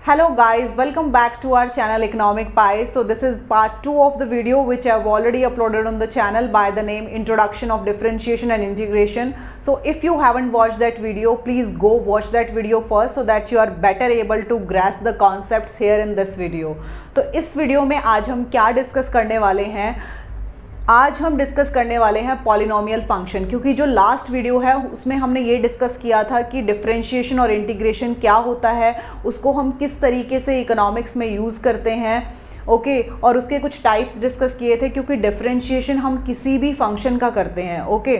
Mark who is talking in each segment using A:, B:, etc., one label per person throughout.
A: Hello guys, welcome back to our channel Economic Pie. So this is part 2 of the video which I have already uploaded on the channel by the name Introduction of Differentiation and Integration. So if you haven't watched that video, please go watch that video first so that you are better able to grasp the concepts here in this video. तो इस video में आज हम क्या discuss करने वाले हैं, आज हम डिस्कस करने वाले हैं पॉलिनोमियल फंक्शन, क्योंकि जो लास्ट वीडियो है उसमें हमने ये डिस्कस किया था कि डिफरेंशिएशन और इंटीग्रेशन क्या होता है, उसको हम किस तरीके से इकोनॉमिक्स में यूज़ करते हैं, ओके और उसके कुछ टाइप्स डिस्कस किए थे, क्योंकि डिफरेंशिएशन हम किसी भी फंक्शन का करते हैं, ओके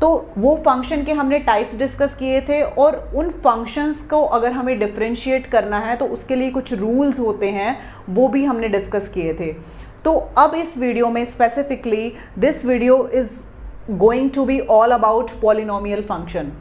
A: तो वो फंक्शन के हमने टाइप्स डिस्कस किए थे और उन फंक्शंस को अगर हमें डिफरेंशिएट करना है तो उसके लिए कुछ रूल्स होते हैं, वो भी हमने डिस्कस किए थे। तो अब इस वीडियो में specifically this video is going to be all about polynomial function.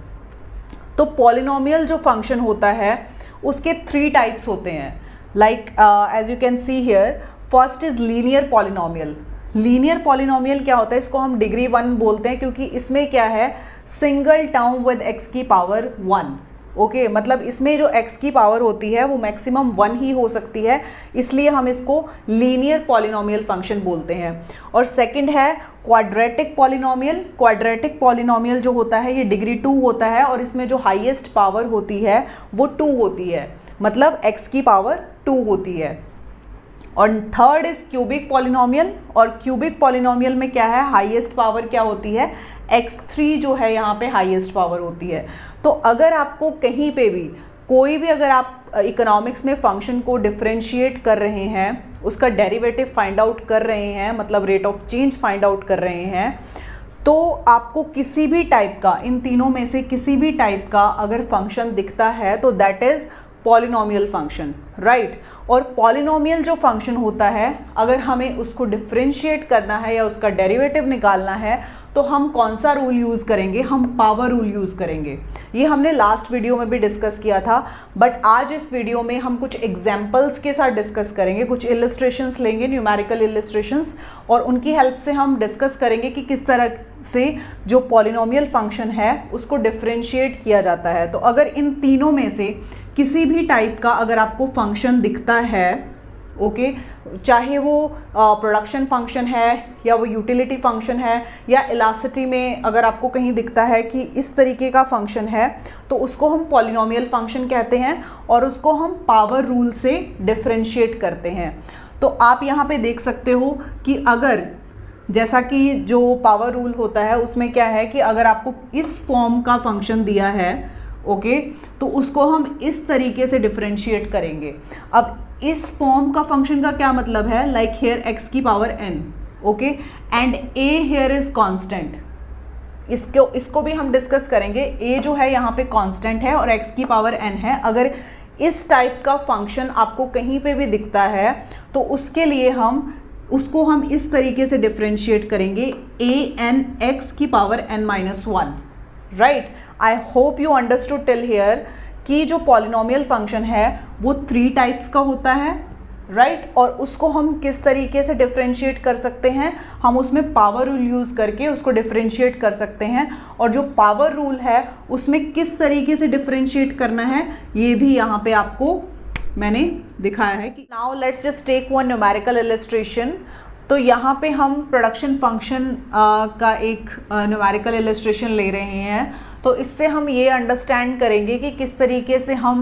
A: तो पॉलिनोमियल जो फंक्शन होता है उसके 3 टाइप्स होते हैं, like as you can see here, first is linear polynomial. Linear polynomial क्या होता है, इसको हम डिग्री 1 बोलते हैं, क्योंकि इसमें क्या है, सिंगल टर्म विद x की पावर 1, ओके मतलब इसमें जो x की पावर होती है वो मैक्सिमम 1 ही हो सकती है, इसलिए हम इसको लीनियर पॉलिनोमियल फंक्शन बोलते हैं। और सेकंड है क्वाड्रेटिक पॉलिनोमियल। क्वाड्रेटिक पॉलिनोमियल जो होता है ये डिग्री 2 होता है और इसमें जो हाईएस्ट पावर होती है वो 2 होती है, मतलब x की पावर 2 होती है। और थर्ड इज क्यूबिक पॉलिनोमियल, और क्यूबिक पॉलिनोमियल में क्या है, हाईएस्ट पावर क्या होती है, x3 जो है यहाँ पे हाईएस्ट पावर होती है। तो अगर आपको कहीं पे भी कोई भी, अगर आप इकोनॉमिक्स में फंक्शन को डिफरेंशिएट कर रहे हैं, उसका डेरिवेटिव फाइंड आउट कर रहे हैं, मतलब rate of change find out कर रहे हैं, तो आपको किसी भी टाइप का, इन तीनों में से किसी भी टाइप का अगर फंक्शन दिखता है तो that is polynomial function, right. और पॉलिनोमियल जो फंक्शन होता है, अगर हमें उसको डिफरेंशिएट करना है या उसका डेरिवेटिव निकालना है तो हम कौन सा रूल यूज़ करेंगे, हम पावर रूल यूज़ करेंगे। ये हमने लास्ट वीडियो में भी डिस्कस किया था, बट आज इस वीडियो में हम कुछ एग्जाम्पल्स के साथ डिस्कस करेंगे, कुछ इलस्ट्रेशंस लेंगे, न्यूमेरिकल इलस्ट्रेशंस, और उनकी हेल्प से हम डिस्कस करेंगे कि किस तरह से जो पॉलिनोमियल फंक्शन है उसको डिफरेंशिएट किया जाता है। तो अगर इन तीनों में से किसी भी टाइप का अगर आपको फंक्शन दिखता है, ओके चाहे वो प्रोडक्शन फंक्शन है या वो यूटिलिटी फंक्शन है या इलास्टिसिटी में अगर आपको कहीं दिखता है कि इस तरीके का फंक्शन है, तो उसको हम पॉलिनोमियल फंक्शन कहते हैं और उसको हम पावर रूल से डिफरेंशिएट करते हैं। तो आप यहाँ पे देख सकते हो कि अगर, जैसा कि जो पावर रूल होता है उसमें क्या है कि अगर आपको इस फॉर्म का फंक्शन दिया है, ओके तो उसको हम इस तरीके से डिफरेंशिएट करेंगे। अब इस फॉर्म का फंक्शन का क्या मतलब है, लाइक हेयर x की power n, okay and a here is constant. इसको भी हम डिस्कस करेंगे। a जो है यहाँ पे कांस्टेंट है और x की पावर n है। अगर इस टाइप का फंक्शन आपको कहीं पे भी दिखता है तो उसके लिए उसको हम इस तरीके से डिफरेंशिएट करेंगे, a n x की power n-1, right. I hope you understood till here कि जो पॉलिनोमियल फंक्शन है वो 3 टाइप्स का होता है, राइट और उसको हम किस तरीके से डिफरेंशिएट कर सकते हैं, हम उसमें पावर रूल यूज़ करके उसको डिफरेंशिएट कर सकते हैं। और जो पावर रूल है उसमें किस तरीके से डिफरेंशिएट करना है ये भी यहाँ पे आपको मैंने दिखाया है। कि now let's just take one numerical illustration. तो यहाँ पे हम प्रोडक्शन फंक्शन का एक न्यूमेरिकल इलस्ट्रेशन ले रहे हैं। तो इससे हम ये अंडरस्टैंड करेंगे कि किस तरीके से हम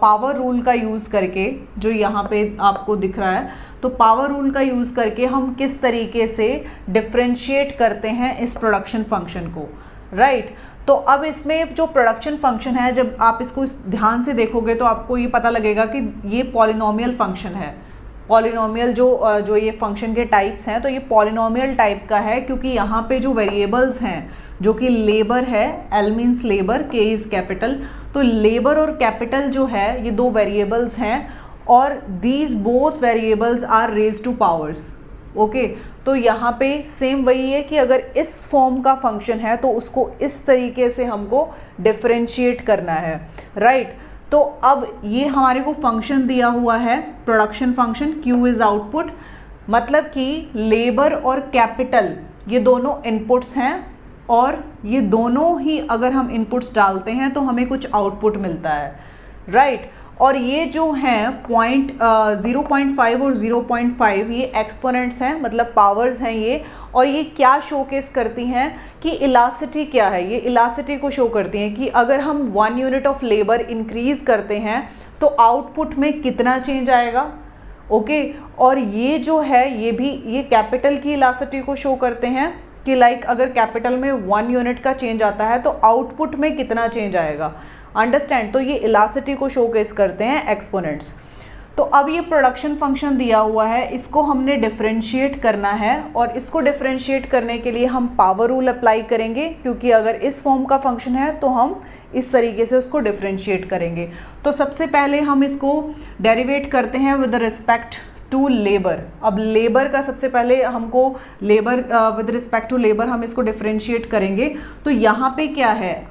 A: पावर रूल का यूज़ करके, जो यहाँ पे आपको दिख रहा है, तो पावर रूल का यूज़ करके हम किस तरीके से डिफरेंशिएट करते हैं इस प्रोडक्शन फंक्शन को, राइट। तो अब इसमें जो प्रोडक्शन फंक्शन है, जब आप इसको ध्यान से देखोगे तो आपको ये पता लगेगा कि ये पॉलिनोमियल फंक्शन है। पॉलिनोमियल जो ये फंक्शन के टाइप्स हैं, तो ये पॉलिनोमियल टाइप का है, क्योंकि यहाँ पे जो वेरिएबल्स हैं, जो कि लेबर है, L means labour, K is capital, तो लेबर और कैपिटल जो है ये 2 वेरिएबल्स हैं और these both variables are raise to powers, okay. तो यहाँ पे सेम वही है कि अगर इस फॉर्म का फंक्शन है तो उसको इस तरीके से हमको डिफरेंशिएट करना है, राइट। तो अब ये हमारे को फंक्शन दिया हुआ है, production function, Q is output, मतलब कि लेबर और कैपिटल ये दोनों इनपुट्स हैं और ये दोनों ही अगर हम इनपुट्स डालते हैं तो हमें कुछ आउटपुट मिलता है, राइट। और ये जो हैं 0.5 और 0.5 ये एक्सपोनेंट्स हैं, मतलब पावर्स हैं ये। और ये क्या शोकेस करती हैं कि इलास्टिसिटी क्या है, ये इलास्टिसिटी को शो करती हैं कि अगर हम 1 यूनिट ऑफ लेबर इंक्रीज करते हैं तो आउटपुट में कितना चेंज आएगा। ओके और ये जो है ये कैपिटल की इलास्टिसिटी को शो करते हैं कि लाइक अगर कैपिटल में 1 यूनिट का चेंज आता है तो आउटपुट में कितना चेंज आएगा। अंडरस्टैंड, तो ये इलास्टिसिटी को शोकेस करते हैं एक्सपोनेंट्स। तो अब ये प्रोडक्शन फंक्शन दिया हुआ है, इसको हमने डिफरेंशिएट करना है और इसको डिफरेंशिएट करने के लिए हम पावर रूल अप्लाई करेंगे, क्योंकि अगर इस फॉर्म का फंक्शन है तो हम इस तरीके से उसको डिफरेंशिएट करेंगे। तो सबसे पहले हम इसको डेरिवेट करते हैं विद रिस्पेक्ट टू लेबर। अब लेबर का सबसे पहले हमको labour with respect to labour हम इसको डिफरेंशिएट करेंगे। तो यहाँ पे क्या है,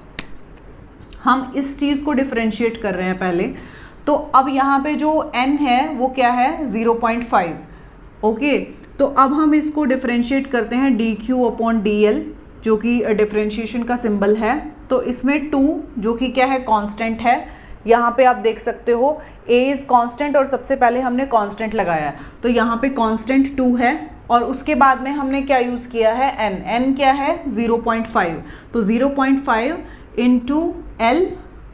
A: हम इस चीज़ को डिफरेंशिएट कर रहे हैं पहले। तो अब यहाँ पे जो n है वो क्या है 0.5। ओके तो अब हम इसको डिफरेंशिएट करते हैं dq/dl जो कि डिफरेंशिएशन का सिंबल है। तो इसमें 2 जो कि क्या है कांस्टेंट है, यहाँ पे आप देख सकते हो a इज़ कांस्टेंट और सबसे पहले हमने कांस्टेंट लगाया, तो यहाँ पे कांस्टेंट 2 है और उसके बाद में हमने क्या यूज़ किया है n क्या है 0.5। तो 0.5 इंटू l,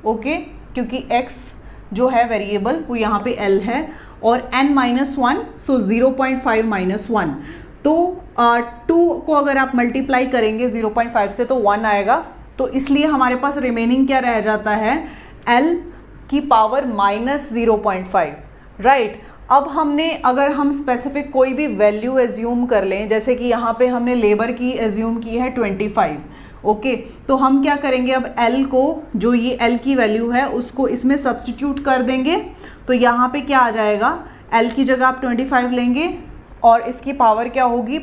A: ओके क्योंकि x जो है वेरिएबल वो यहाँ पे l है और n-1 सो 0.5 - 1। तो 2 को अगर आप मल्टीप्लाई करेंगे 0.5 से तो 1 आएगा। तो इसलिए हमारे पास रिमेनिंग क्या रह जाता है l की पावर -0.5, राइट। अब हमने अगर हम स्पेसिफिक कोई भी वैल्यू एज्यूम कर लें, जैसे कि यहाँ पे हमने लेबर की एज्यूम की है 25। ओके तो हम क्या करेंगे, अब l को जो ये l की वैल्यू है उसको इसमें सब्सटीट्यूट कर देंगे। तो यहाँ पे क्या आ जाएगा, l की जगह आप 25 लेंगे और इसकी पावर क्या होगी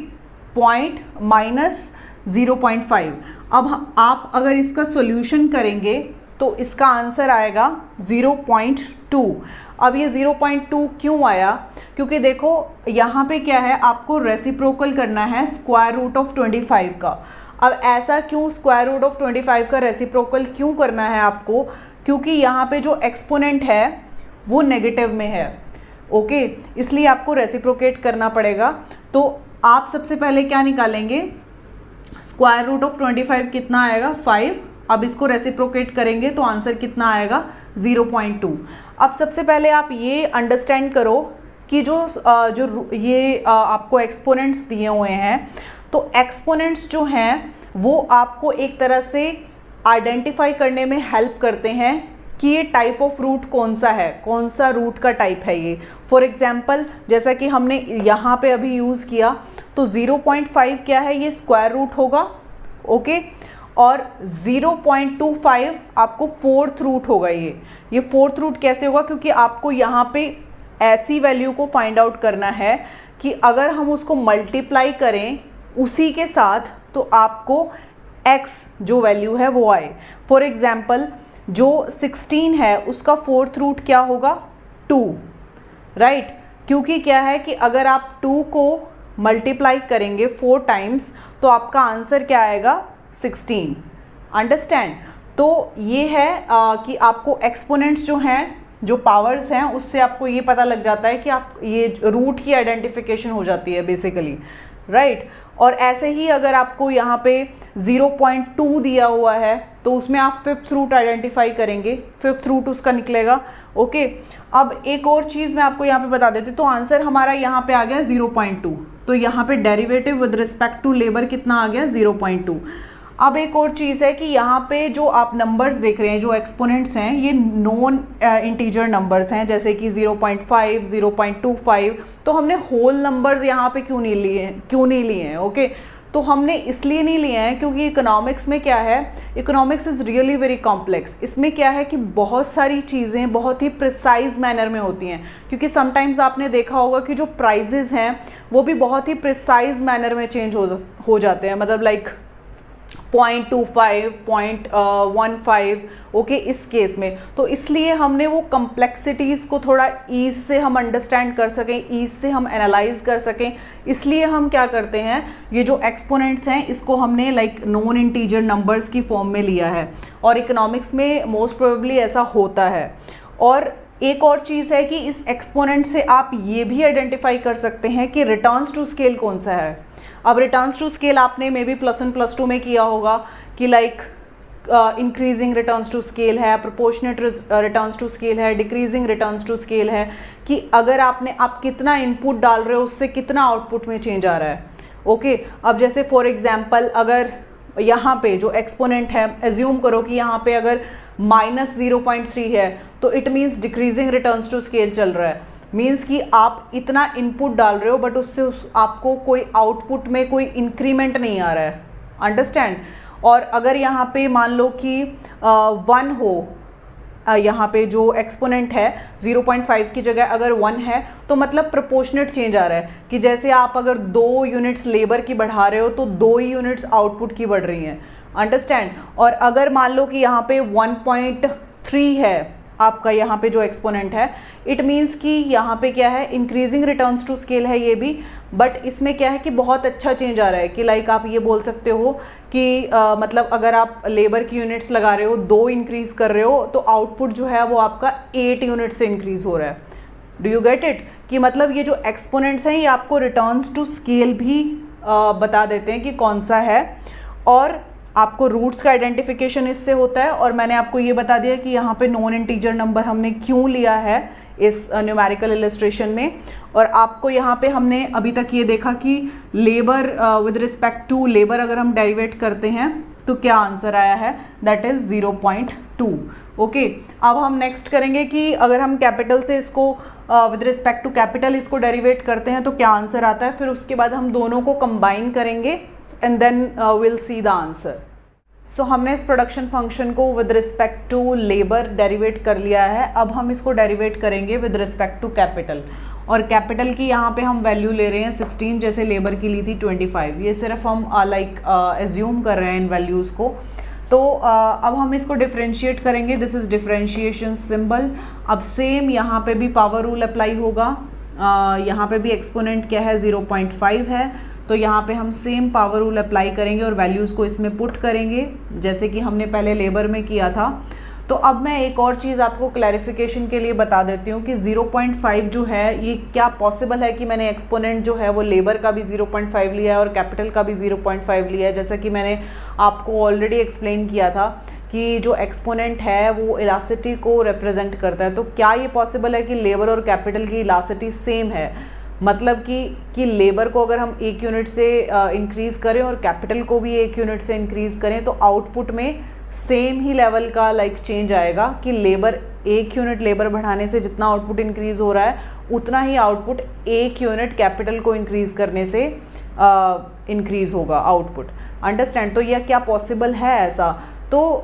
A: -0.5। अब आप अगर इसका सॉल्यूशन करेंगे तो इसका आंसर आएगा 0.2। अब ये 0.2 क्यों आया, क्योंकि देखो यहाँ पे क्या है, आपको रेसिप्रोकल करना है स्क्वायर रूट ऑफ 25 का। अब ऐसा क्यों स्क्वायर रूट ऑफ 25 का रेसिप्रोकल क्यों करना है आपको, क्योंकि यहाँ पे जो एक्सपोनेंट है वो नेगेटिव में है। ओके इसलिए आपको रेसिप्रोकेट करना पड़ेगा। तो आप सबसे पहले क्या निकालेंगे, स्क्वायर रूट ऑफ 25 कितना आएगा 5। अब इसको रेसिप्रोकेट करेंगे तो आंसर कितना आएगा 0.2। अब सबसे पहले आप ये अंडरस्टैंड करो कि जो आपको एक्सपोनेंट्स दिए हुए हैं, तो एक्सपोनेंट्स जो हैं वो आपको एक तरह से आइडेंटिफाई करने में हेल्प करते हैं कि ये टाइप ऑफ रूट कौन सा है, कौन सा रूट का टाइप है ये। फॉर एग्जांपल जैसा कि हमने यहाँ पे अभी यूज़ किया, तो 0.5 क्या है, ये स्क्वायर रूट होगा। ओके और 0.25 आपको फोर्थ रूट होगा। ये फोर्थ रूट कैसे होगा, क्योंकि आपको यहाँ पे ऐसी वैल्यू को फाइंड आउट करना है कि अगर हम उसको मल्टीप्लाई करें उसी के साथ तो आपको x जो वैल्यू है वो आए। फॉर एग्जाम्पल जो 16 है उसका फोर्थ रूट क्या होगा 2, राइट। क्योंकि क्या है कि अगर आप 2 को मल्टीप्लाई करेंगे 4 टाइम्स तो आपका आंसर क्या आएगा 16। अंडरस्टैंड। तो ये है कि आपको एक्सपोनेंट्स जो हैं, जो पावर्स हैं, उससे आपको ये पता लग जाता है कि आप ये रूट की आइडेंटिफिकेशन हो जाती है बेसिकली, राइट। और ऐसे ही अगर आपको यहाँ पे 0.2 दिया हुआ है तो उसमें आप 5th रूट आइडेंटिफाई करेंगे, 5th रूट उसका निकलेगा। ओके अब एक और चीज़ मैं आपको यहाँ पे बता देती हूँ। तो आंसर हमारा यहाँ पे आ गया 0.2। तो यहाँ पे derivative with respect to labour कितना आ गया 0.2। अब एक और चीज़ है कि यहाँ पे जो आप नंबर्स देख रहे हैं, जो एक्सपोनेंट्स हैं, ये नॉन इंटीजर नंबर्स हैं, जैसे कि 0.5, 0.25। तो हमने होल नंबर्स यहाँ पे क्यों नहीं लिए हैं। ओके तो हमने इसलिए नहीं लिए हैं क्योंकि इकोनॉमिक्स में क्या है, economics is really very complex. इसमें क्या है कि बहुत सारी चीज़ें बहुत ही प्रिसाइज मैनर में होती हैं, क्योंकि समटाइम्स आपने देखा होगा कि जो प्राइजेज़ हैं वो भी बहुत ही प्रिसाइज मैनर में चेंज हो जाते हैं, मतलब लाइक 0.25, 0.15। ओके इस केस में तो इसलिए हमने वो कम्प्लेक्सिटीज़ को थोड़ा ईज से हम अंडरस्टैंड कर सकें, ईज से हम एनालाइज कर सकें, इसलिए हम क्या करते हैं, ये जो एक्सपोनेंट्स हैं इसको हमने लाइक नॉन इंटीजर नंबर्स की फॉर्म में लिया है। और इकोनॉमिक्स में मोस्ट प्रोबेबली ऐसा होता है। और एक और चीज़ है कि इस एक्सपोनेंट से आप ये भी आइडेंटिफाई कर सकते हैं कि रिटर्न्स टू स्केल कौन सा है। अब रिटर्न्स टू स्केल आपने मे बी +1 +2 में किया होगा कि like increasing returns to scale है, प्रोपोर्शनेट रिटर्न्स टू स्केल है, डिक्रीजिंग रिटर्न्स टू स्केल है, कि अगर आप कितना इनपुट डाल रहे हो उससे कितना आउटपुट में चेंज आ रहा है। ओके अब जैसे फॉर एग्जांपल अगर यहाँ पे जो एक्सपोनेंट है, एज्यूम करो कि यहाँ पे अगर -0.3 है तो it means decreasing returns to scale चल रहा है। मीन्स कि आप इतना इनपुट डाल रहे हो बट उससे आपको कोई आउटपुट में कोई इंक्रीमेंट नहीं आ रहा है। अंडरस्टैंड। और अगर यहाँ पे मान लो कि 1 हो, यहाँ पे जो एक्सपोनेंट है 0.5 की जगह अगर 1 है तो मतलब प्रोपोर्शनेट चेंज आ रहा है कि जैसे आप अगर 2 यूनिट्स लेबर की बढ़ा रहे हो तो 2 ही यूनिट्स आउटपुट की बढ़ रही हैं। अंडरस्टैंड। और अगर मान लो कि यहाँ पे 1.3 है आपका यहाँ पे जो एक्सपोनेंट है, इट मीन्स कि यहाँ पे क्या है, इंक्रीजिंग रिटर्न्स टू स्केल है ये भी, बट इसमें क्या है कि बहुत अच्छा चेंज आ रहा है कि लाइक आप ये बोल सकते हो कि मतलब अगर आप लेबर की यूनिट्स लगा रहे हो 2 इंक्रीज़ कर रहे हो तो आउटपुट जो है वो आपका 8 यूनिट से इंक्रीज़ हो रहा है। Do you get it? कि मतलब ये जो एक्सपोनेंट्स हैं ये आपको रिटर्न्स टू स्केल भी बता देते हैं कि कौन सा है, और आपको रूट्स का आइडेंटिफिकेशन इससे होता है। और मैंने आपको ये बता दिया कि यहाँ पे नॉन इंटीजर नंबर हमने क्यों लिया है इस न्यूमेरिकल इलस्ट्रेशन में। और आपको यहाँ पे हमने अभी तक ये देखा कि labour with respect to labour अगर हम डेरिवेट करते हैं तो क्या आंसर आया है, दैट इज़ 0.2। ओके अब हम नेक्स्ट करेंगे कि अगर हम कैपिटल से इसको विद रिस्पेक्ट टू कैपिटल इसको डेरिवेट करते हैं तो क्या आंसर आता है। फिर उसके बाद हम दोनों को कंबाइन करेंगे and then we'll see the answer. So हमने इस प्रोडक्शन फंक्शन को with respect to labour derivate कर लिया है। अब हम इसको डेरिवेट करेंगे विद रिस्पेक्ट टू कैपिटल, और कैपिटल की यहाँ पे हम वैल्यू ले रहे हैं 16 जैसे लेबर की ली थी 25। ये सिर्फ हम लाइक एज्यूम कर रहे हैं इन वैल्यूज़ को। तो अब हम इसको डिफ्रेंशिएट करेंगे। This is differentiation symbol. अब सेम यहाँ पे भी पावर रूल अप्लाई होगा। यहाँ पे भी एक्सपोनेंट क्या है 0.5 है, तो यहाँ पे हम सेम पावर रूल अप्लाई करेंगे और वैल्यूज़ को इसमें पुट करेंगे जैसे कि हमने पहले लेबर में किया था। तो अब मैं एक और चीज़ आपको क्लैरिफिकेशन के लिए बता देती हूँ कि 0.5 जो है ये क्या पॉसिबल है कि मैंने एक्सपोनेंट जो है वो लेबर का भी 0.5 लिया है और कैपिटल का भी 0.5 लिया है। जैसा कि मैंने आपको ऑलरेडी एक्सप्लेन किया था कि जो एक्सपोनेंट है वो इलास्टिसिटी को रिप्रेजेंट करता है। तो क्या ये पॉसिबल है कि लेबर और कैपिटल की इलास्टिसिटी सेम है, मतलब कि लेबर को अगर हम 1 यूनिट से इंक्रीज़ करें और कैपिटल को भी 1 यूनिट से इंक्रीज़ करें तो आउटपुट में सेम ही लेवल का लाइक चेंज आएगा कि लेबर 1 यूनिट लेबर बढ़ाने से जितना आउटपुट इंक्रीज़ हो रहा है उतना ही आउटपुट 1 यूनिट कैपिटल को इंक्रीज़ करने से इंक्रीज़ होगा आउटपुट। अंडरस्टैंड। तो यह क्या पॉसिबल है ऐसा? तो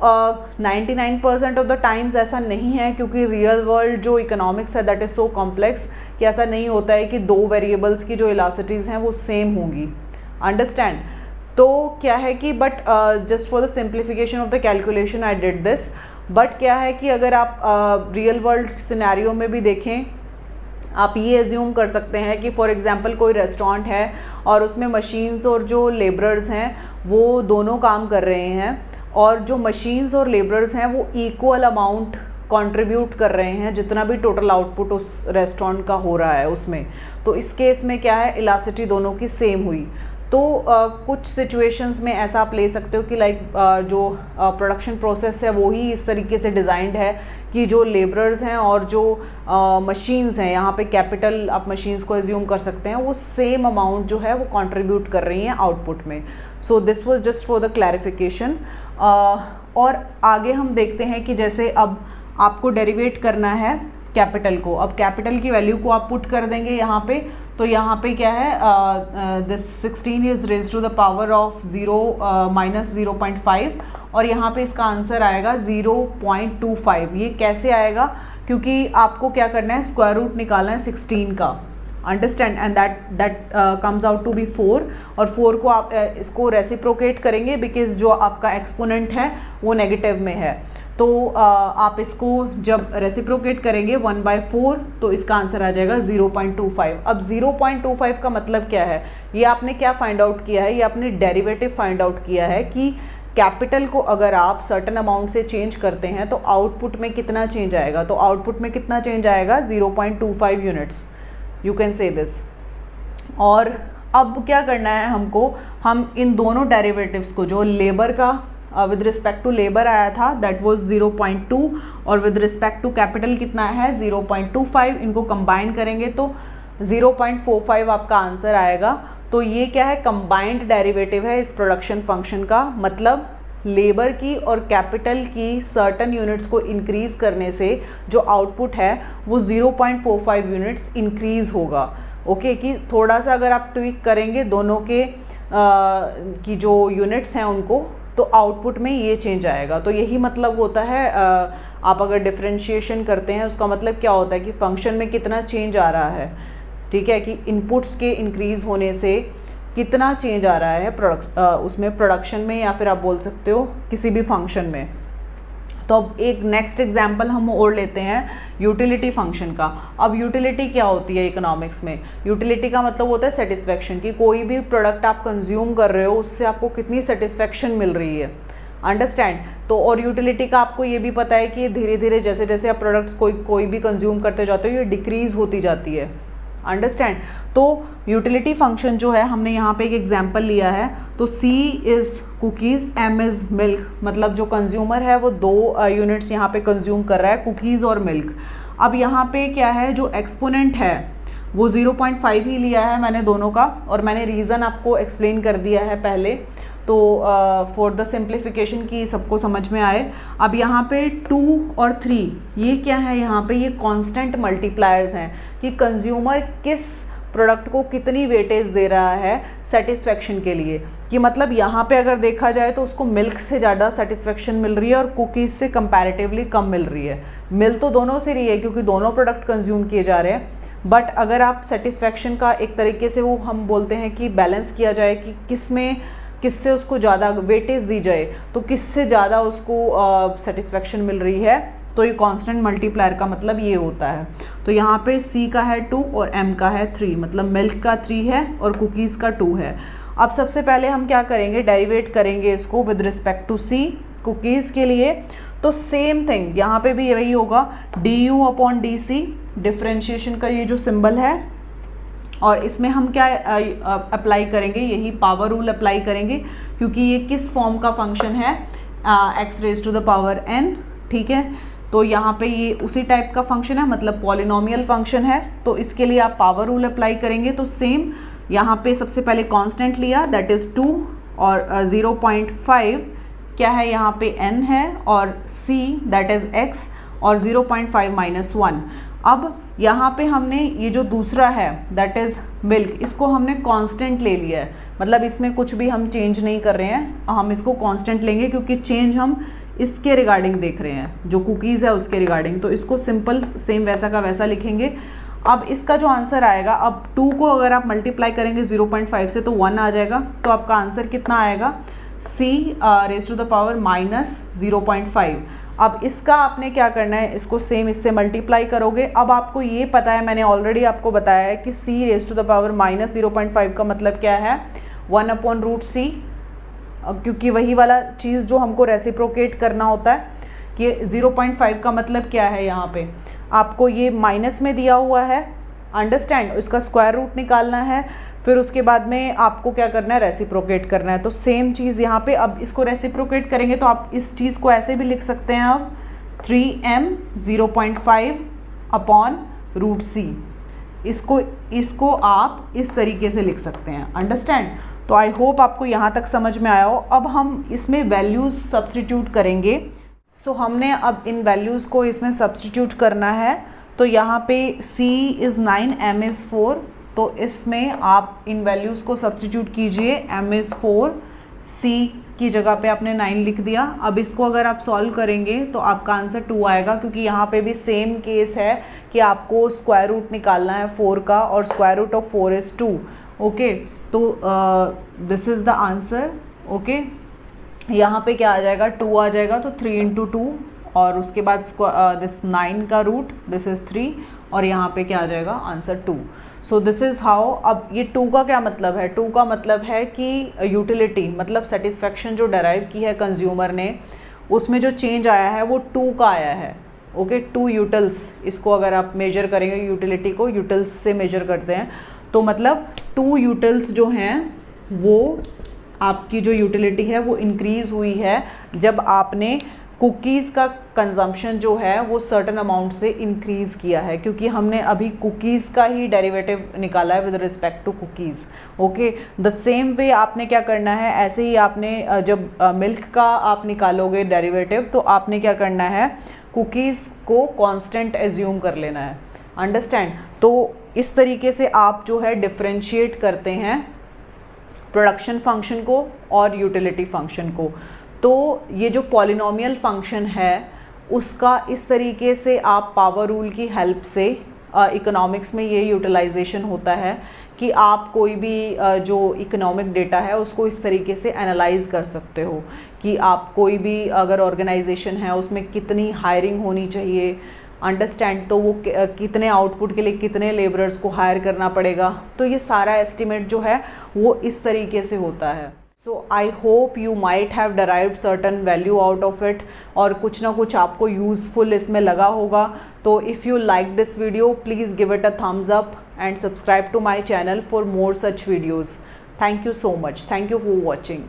A: 99% ऑफ द टाइम्स ऐसा नहीं है, क्योंकि रियल वर्ल्ड जो इकोनॉमिक्स है दैट इज़ सो कॉम्प्लेक्स कि ऐसा नहीं होता है कि 2 वेरिएबल्स की जो इलास्टिसिटीज़ हैं वो सेम होंगी। अंडरस्टैंड। तो क्या है कि but just for the simplification of the calculation I did this. But क्या है कि अगर आप रियल वर्ल्ड सिनेरियो में भी देखें, आप ये एज्यूम कर सकते हैं कि फॉर एग्जांपल कोई रेस्टोरेंट है और उसमें मशीन्स और जो लेबरर्स हैं वो दोनों काम कर रहे हैं, और जो मशीन्स और लेबरर्स हैं वो इक्वल अमाउंट कंट्रीब्यूट कर रहे हैं जितना भी टोटल आउटपुट उस रेस्टोरेंट का हो रहा है उसमें। तो इस केस में क्या है, इलास्टिसिटी दोनों की सेम हुई। तो कुछ सिचुएशंस में ऐसा आप ले सकते हो कि लाइक जो प्रोडक्शन प्रोसेस है वो ही इस तरीके से डिज़ाइंड है कि जो लेबरर्स हैं और जो मशीन्स हैं, यहाँ पे कैपिटल आप मशीन्स को एज्यूम कर सकते हैं, वो सेम अमाउंट जो है वो कंट्रीब्यूट कर रही हैं आउटपुट में। So this was just for the clarification. और आगे हम देखते हैं कि जैसे अब आपको डेरिवेट करना है कैपिटल को। अब कैपिटल की वैल्यू को आप पुट कर देंगे यहाँ पे, तो यहाँ पे क्या है, this 16 is raise to the power of 0-0.5, और यहाँ पे इसका आंसर आएगा 0.25। ये कैसे आएगा, क्योंकि आपको क्या करना है, स्क्वायर रूट निकालना है 16 का। Understand. And that comes out to be 4, और 4 को आप इसको रेसिप्रोकेट करेंगे बिकॉज जो आपका एक्सपोनेंट है वो नेगेटिव में है। तो आप इसको जब रेसिप्रोकेट करेंगे 1/4 तो इसका आंसर आ जाएगा 0.25। अब 0.25 का मतलब क्या है, ये आपने क्या फाइंड आउट किया है, ये आपने डेरिवेटिव फाइंड आउट किया है कि कैपिटल को अगर आप सर्टन अमाउंट से चेंज करते हैं तो आउटपुट में कितना चेंज आएगा, तो आउटपुट में कितना चेंज आएगा 0.25 units, you can say this. और अब क्या करना है हमको, हम इन दोनों डेरिवेटिव्स को, जो लेबर का विद रिस्पेक्ट टू लेबर आया था दैट वाज 0.2 और विद रिस्पेक्ट टू कैपिटल कितना है 0.25, इनको कंबाइन करेंगे तो 0.45 आपका आंसर आएगा। तो ये क्या है, कंबाइंड डेरिवेटिव है इस प्रोडक्शन फंक्शन का, मतलब लेबर की और कैपिटल की सर्टन यूनिट्स को इंक्रीज करने से जो आउटपुट है वो 0.45 यूनिट्स इंक्रीज होगा। ओके कि थोड़ा सा अगर आप ट्विक करेंगे दोनों के की जो यूनिट्स हैं उनको, तो आउटपुट में ये चेंज आएगा। तो यही मतलब होता है, आप अगर डिफरेंशिएशन करते हैं उसका मतलब क्या होता है कि फंक्शन में कितना चेंज आ रहा है, ठीक है, कि इनपुट्स के इंक्रीज होने से कितना चेंज आ रहा है उसमें प्रोडक्शन में, या फिर आप बोल सकते हो किसी भी फंक्शन में। तो अब एक नेक्स्ट एग्जांपल हम और लेते हैं यूटिलिटी फंक्शन का। अब यूटिलिटी क्या होती है इकोनॉमिक्स में, यूटिलिटी का मतलब होता है सेटिस्फेक्शन, कि कोई भी प्रोडक्ट आप कंज्यूम कर रहे हो उससे आपको कितनी सेटिस्फेक्शन मिल रही है, अंडरस्टैंड। तो और यूटिलिटी का आपको ये भी पता है कि धीरे धीरे जैसे जैसे आप प्रोडक्ट्स कोई भी कंज्यूम करते जाते हो ये डिक्रीज होती जाती है, अंडरस्टैंड। तो यूटिलिटी फंक्शन जो है हमने यहाँ पे एक एग्जांपल लिया है, तो C is cookies, M is milk, मतलब जो कंज्यूमर है वो 2 यूनिट्स यहाँ पे कंज्यूम कर रहा है, कुकीज़ और मिल्क। अब यहाँ पे क्या है, जो एक्सपोनेंट है वो 0.5 ही लिया है मैंने दोनों का, और मैंने रीज़न आपको एक्सप्लेन कर दिया है पहले, तो फॉर द सिंप्लीफिकेशन की सबको समझ में आए। अब यहाँ पे 2 और 3 ये क्या है, यहाँ पे ये कांस्टेंट मल्टीप्लायर्स हैं कि कंज्यूमर किस प्रोडक्ट को कितनी वेटेज दे रहा है सेटिस्फेक्शन के लिए, कि मतलब यहाँ पे अगर देखा जाए तो उसको मिल्क से ज़्यादा सेटिस्फेक्शन मिल रही है और कुकीज़ से कंपैरेटिवली कम मिल रही है। मिल तो दोनों से रही है क्योंकि दोनों प्रोडक्ट कंज्यूम किए जा रहे हैं, बट अगर आप सेटिस्फेक्शन का एक तरीके से वो हम बोलते हैं कि बैलेंस किया जाए कि किससे उसको ज़्यादा वेटेज दी जाए, तो किससे ज़्यादा उसको सेटिस्फेक्शन मिल रही है, तो ये कांस्टेंट मल्टीप्लायर का मतलब ये होता है। तो यहाँ पे C का है 2 और M का है 3, मतलब मिल्क का 3 है और कुकीज़ का 2 है। अब सबसे पहले हम क्या करेंगे, डेरिवेट करेंगे इसको with respect to C cookies के लिए। तो सेम थिंग यहाँ पे भी यही होगा, du/dc, डिफ्रेंशिएशन का ये जो सिंबल है, और इसमें हम क्या अप्लाई करेंगे, यही पावर रूल अप्लाई करेंगे, क्योंकि ये किस फॉर्म का फंक्शन है, x⁻n, ठीक है। तो यहाँ पे ये उसी टाइप का फंक्शन है, मतलब पॉलिनोमियल फंक्शन है, तो इसके लिए आप पावर रूल अप्लाई करेंगे। तो सेम यहाँ पे सबसे पहले कांस्टेंट लिया दैट इज़ 2 और 0.5 क्या है यहाँ पे n है, और C दैट इज़ x और 0.5 - 1। अब यहाँ पे हमने ये जो दूसरा है दैट इज़ मिल्क, इसको हमने कांस्टेंट ले लिया है, मतलब इसमें कुछ भी हम चेंज नहीं कर रहे हैं, हम इसको कांस्टेंट लेंगे क्योंकि चेंज हम इसके रिगार्डिंग देख रहे हैं, जो कुकीज़ है उसके रिगार्डिंग। तो इसको सिंपल सेम वैसा का वैसा लिखेंगे। अब इसका जो आंसर आएगा, अब 2 को अगर आप मल्टीप्लाई करेंगे 0.5 से तो 1 आ जाएगा, तो आपका आंसर कितना आएगा, C⁻⁻ -0.5। अब इसका आपने क्या करना है, इसको सेम इससे मल्टीप्लाई करोगे। अब आपको ये पता है, मैंने ऑलरेडी आपको बताया है कि C⁻⁻ -0.5 का मतलब क्या है, 1/√C, क्योंकि वही वाला चीज़ जो हमको रेसिप्रोकेट करना होता है कि 0.5 का मतलब क्या है, यहाँ पे आपको ये माइनस में दिया हुआ है, अंडरस्टैंड, इसका स्क्वायर रूट निकालना है, फिर उसके बाद में आपको क्या करना है, रेसिप्रोकेट करना है। तो सेम चीज़ यहाँ पे, अब इसको रेसिप्रोकेट करेंगे तो आप इस चीज़ को ऐसे भी लिख सकते हैं, अब 3m 0.5/√C, इसको आप इस तरीके से लिख सकते हैं, अंडरस्टैंड। तो आई होप आपको यहाँ तक समझ में आया हो। अब हम इसमें वैल्यूज़ सब्सटीट्यूट करेंगे। सो हमने अब इन वैल्यूज़ को इसमें सब्सटीट्यूट करना है। तो यहाँ पे C इज़ 9, M इज़ 4, तो इसमें आप इन वैल्यूज़ को सब्सटीट्यूट कीजिए। M इज़ 4, C की जगह पे आपने 9 लिख दिया। अब इसको अगर आप सॉल्व करेंगे तो आपका आंसर 2 आएगा, क्योंकि यहाँ पे भी सेम केस है कि आपको स्क्वायर रूट निकालना है 4 का, और square root of 4 is 2। Okay, तो this is the answer. Okay, यहाँ पे क्या आ जाएगा, 2 आ जाएगा, तो 3 × 2, और उसके बाद दिस 9 का रूट, दिस इज़ 3, और यहाँ पे क्या आ जाएगा, answer 2। So this is how. अब ये टू का क्या मतलब है? टू का मतलब है कि यूटिलिटी, मतलब सेटिस्फैक्शन जो डराइव की है कंज्यूमर ने, उसमें जो चेंज आया है वो टू का आया है। ओके, टू यूटिल्स, इसको अगर आप मेजर करेंगे, यूटिलिटी को यूटिल्स से मेजर करते हैं, तो मतलब टू यूटिल्स जो हैं वो आपकी जो यूटिलिटी है वो इंक्रीज़ हुई है जब आपने कुकीज़ का कंजम्पशन जो है वो सर्टन अमाउंट से इंक्रीज़ किया है, क्योंकि हमने अभी कुकीज़ का ही डेरिवेटिव निकाला है with respect to cookies. Okay, the same way आपने क्या करना है, ऐसे ही आपने जब मिल्क का आप निकालोगे डेरिवेटिव, तो आपने क्या करना है, कुकीज़ को कांस्टेंट एज्यूम कर लेना है। अंडरस्टैंड? तो इस तरीके से आप जो है डिफरेंशिएट करते हैं प्रोडक्शन फंक्शन को और यूटिलिटी फंक्शन को। तो ये जो पॉलिनोमियल फंक्शन है उसका इस तरीके से आप पावर रूल की हेल्प से, इकोनॉमिक्स में ये यूटिलाइजेशन होता है कि आप कोई भी जो इकोनॉमिक डेटा है उसको इस तरीके से एनालाइज कर सकते हो कि आप कोई भी अगर ऑर्गेनाइजेशन है उसमें कितनी हायरिंग होनी चाहिए, अंडरस्टैंड, तो वो कितने आउटपुट के लिए कितने लेबरर्स को हायर करना पड़ेगा, तो ये सारा एस्टिमेट जो है वो इस तरीके से होता है। So I hope you might have derived certain value out of it, और कुछ ना कुछ आपको यूज़फुल इसमें लगा होगा। तो if you like this video please give it a thumbs up and subscribe to my channel for more such videos. Thank you so much, thank you for watching.